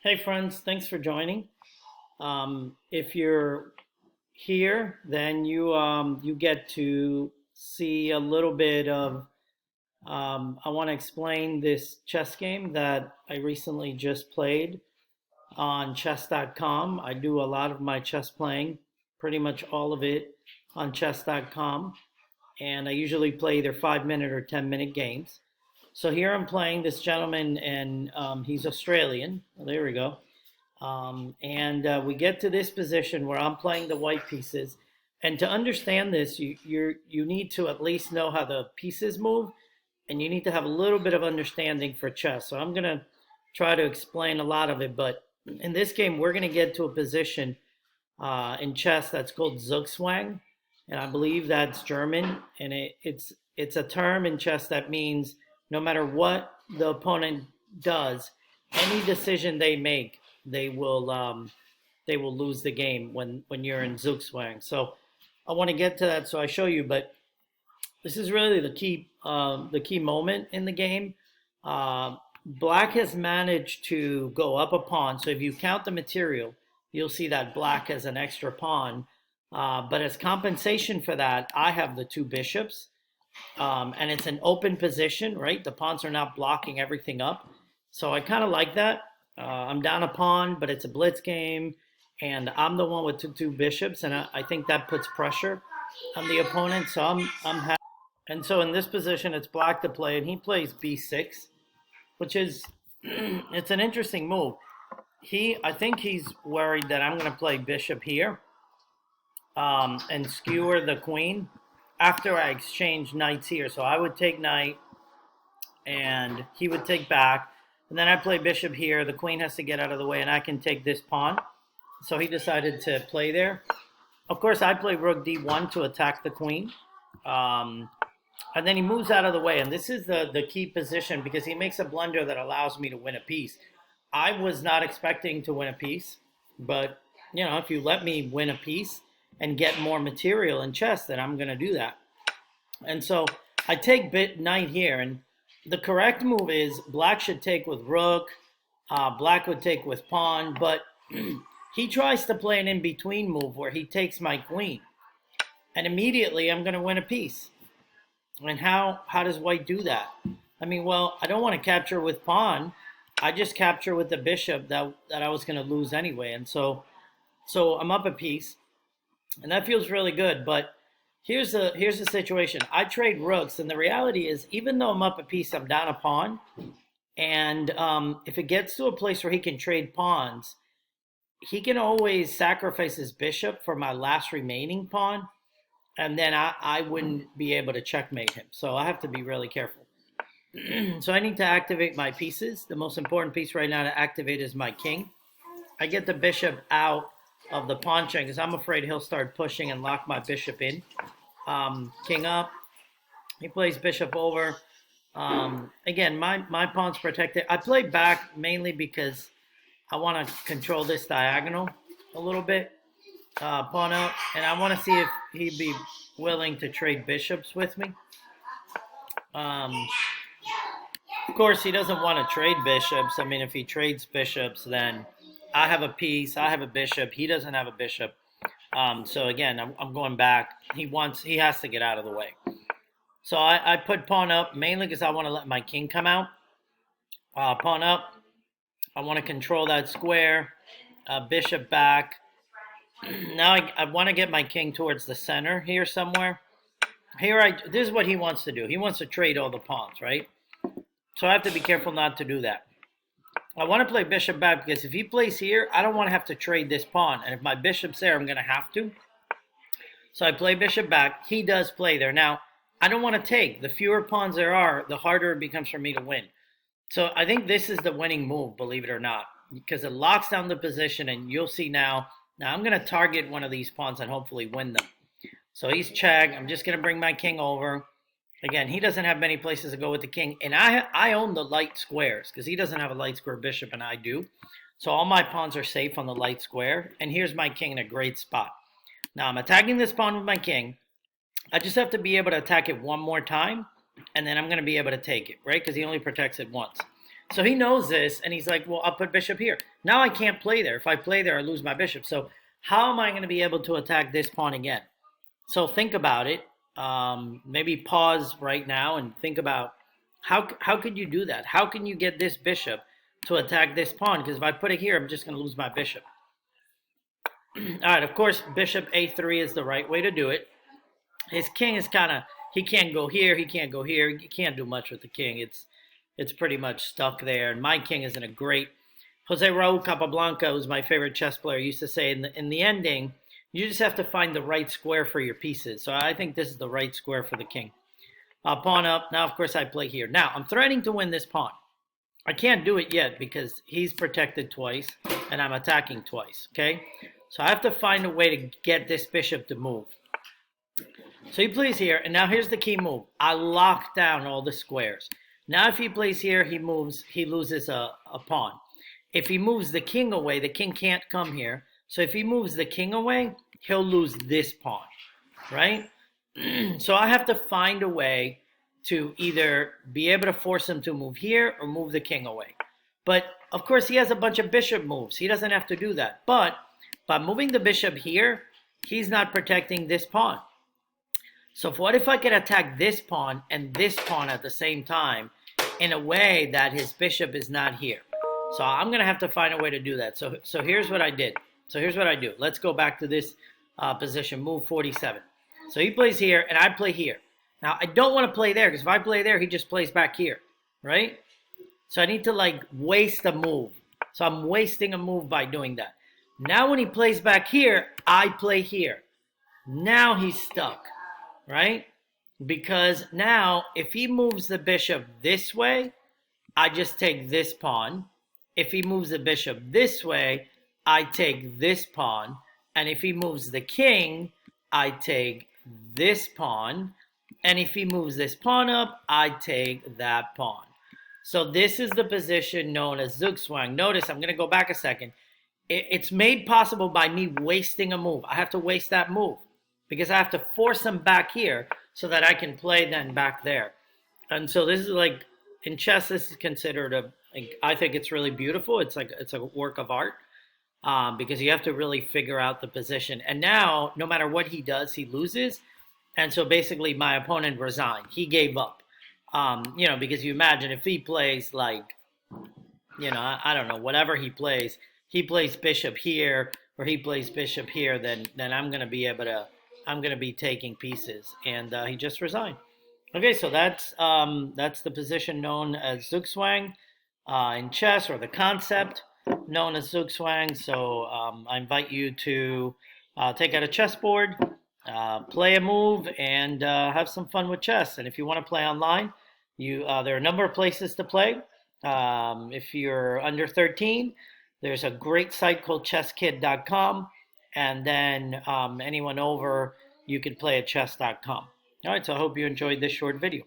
Hey friends, thanks for joining. If you're here, then you get to see a little bit of. I want to explain this chess game that I recently just played on chess.com. I do a lot of my chess playing, pretty much all of it on chess.com, and I usually play either 5 minute or 10 minute games. So here I'm playing this gentleman, and he's Australian. Well, there we go. And we get to this position where I'm playing the white pieces. And to understand this, you need to at least know how the pieces move, and you need to have a little bit of understanding for chess. So I'm gonna try to explain a lot of it, but in this game, we're gonna get to a position in chess that's called Zugzwang, and I believe that's German, and it's a term in chess that means no matter what the opponent does, any decision they make, they will lose the game when you're in Zugzwang. So I want to get to that, so I show you, but this is really the key moment in the game. Black has managed to go up a pawn. So if you count the material, you'll see that black has an extra pawn. But as compensation for that, I have the two bishops, and it's an open position, right? The pawns are not blocking everything up. So I kind of like that. I'm down a pawn, but it's a blitz game, and I'm the one with two bishops, and I think that puts pressure on the opponent. So I'm happy. And so in this position, it's black to play, and he plays b6, which is it's an interesting move. I think he's worried that I'm going to play bishop here, and skewer the queen after I exchange knights here. So I would take knight, and he would take back, and then I play bishop here. The queen has to get out of the way, and I can take this pawn. So he decided to play there. Of course, I play rook d1 to attack the queen. And then he moves out of the way. And this is the key position because he makes a blunder that allows me to win a piece. I was not expecting to win a piece, but if you let me win a piece and get more material in chess, then I'm going to do that. And so I take knight here, and the correct move is black should take with rook. Black would take with pawn, but he tries to play an in-between move where he takes my queen, and immediately I'm going to win a piece. And how does white do that? I mean, well, I don't want to capture with pawn. I just capture with the bishop that I was going to lose anyway. And so I'm up a piece, and that feels really good. But here's the situation. I trade rooks, and the reality is, even though I'm up a piece, I'm down a pawn. And if it gets to a place where he can trade pawns, he can always sacrifice his bishop for my last remaining pawn, and then I wouldn't be able to checkmate him. So I have to be really careful. So I need to activate my pieces. The most important piece right now to activate is my king. I get the bishop out of the pawn chain because I'm afraid he'll start pushing and lock my bishop in. King up. He plays bishop over. Again, my pawn's protected. I play back mainly because I want to control this diagonal a little bit. Pawn up, and I want to see if he'd be willing to trade bishops with me. Of course, he doesn't want to trade bishops. I mean, if he trades bishops, then I have a piece, I have a bishop, he doesn't have a bishop. So again, I'm going back. He has to get out of the way. So I put pawn up mainly because I want to let my king come out. Pawn up. I want to control that square. Bishop back. Now I want to get my king towards the center here somewhere. This is what he wants to do. He wants to trade all the pawns, right? So I have to be careful not to do that. I want to play bishop back because if he plays here, I don't want to have to trade this pawn. And if my bishop's there, I'm going to have to. So I play bishop back. He does play there. Now, I don't want to take. The fewer pawns there are, the harder it becomes for me to win. So I think this is the winning move, believe it or not, because it locks down the position, and you'll see now. Now I'm going to target one of these pawns and hopefully win them. So he's check. I'm just going to bring my king over. Again, he doesn't have many places to go with the king. And I own the light squares because he doesn't have a light square bishop and I do. So all my pawns are safe on the light square. And here's my king in a great spot. Now I'm attacking this pawn with my king. I just have to be able to attack it one more time. And then I'm going to be able to take it, right? Because he only protects it once. So he knows this, and he's like, well, I'll put bishop here. Now I can't play there. If I play there, I lose my bishop. So how am I going to be able to attack this pawn again? So think about it. Maybe pause right now and think about how could you do that? How can you get this bishop to attack this pawn? Because if I put it here, I'm just going to lose my bishop. All right, of course, bishop a3 is the right way to do it. His king is kind of, he can't go here, he can't go here. He can't do much with the king. It's pretty much stuck there. And my king is in a great, Jose Raul Capablanca, who's my favorite chess player, used to say in the ending, you just have to find the right square for your pieces. So I think this is the right square for the king. Pawn up. Now, of course, I play here. Now, I'm threatening to win this pawn. I can't do it yet because he's protected twice and I'm attacking twice, okay? So I have to find a way to get this bishop to move. So he plays here, and now here's the key move. I lock down all the squares. Now if he plays here, he moves, he loses a pawn. If he moves the king away, the king can't come here. So if he moves the king away, he'll lose this pawn, right? So I have to find a way to either be able to force him to move here or move the king away. But of course, he has a bunch of bishop moves. He doesn't have to do that. But by moving the bishop here, he's not protecting this pawn. So what if I could attack this pawn and this pawn at the same time in a way that his bishop is not here? So I'm going to have to find a way to do that. So here's what I did. So here's what I do. Let's go back to this position, move 47. So he plays here and I play here. Now, I don't want to play there because if I play there, he just plays back here, right? So I need to like waste a move. So I'm wasting a move by doing that. Now when he plays back here, I play here. Now he's stuck, right? Because now if he moves the bishop this way, I just take this pawn. If he moves the bishop this way, I take this pawn. And if he moves the king, I take this pawn. And if he moves this pawn up, I take that pawn. So this is the position known as Zugzwang. Notice, I'm going to go back a second. It's made possible by me wasting a move. I have to waste that move because I have to force him back here so that I can play then back there. And so this is like, in chess, this is considered I think it's really beautiful. It's a work of art because you have to really figure out the position. And now, no matter what he does, he loses. And so basically my opponent resigned. He gave up. Because you imagine if he plays like, I don't know, whatever he plays bishop here or he plays bishop here, then I'm going to be taking pieces. And he just resigned. Okay, so that's the position known as Zugzwang in chess, or the concept known as Zugzwang. So I invite you to take out a chessboard, play a move, and have some fun with chess. And if you want to play online, there are a number of places to play. If you're under 13, there's a great site called chesskid.com. And then anyone over, you can play at chess.com. All right, so I hope you enjoyed this short video.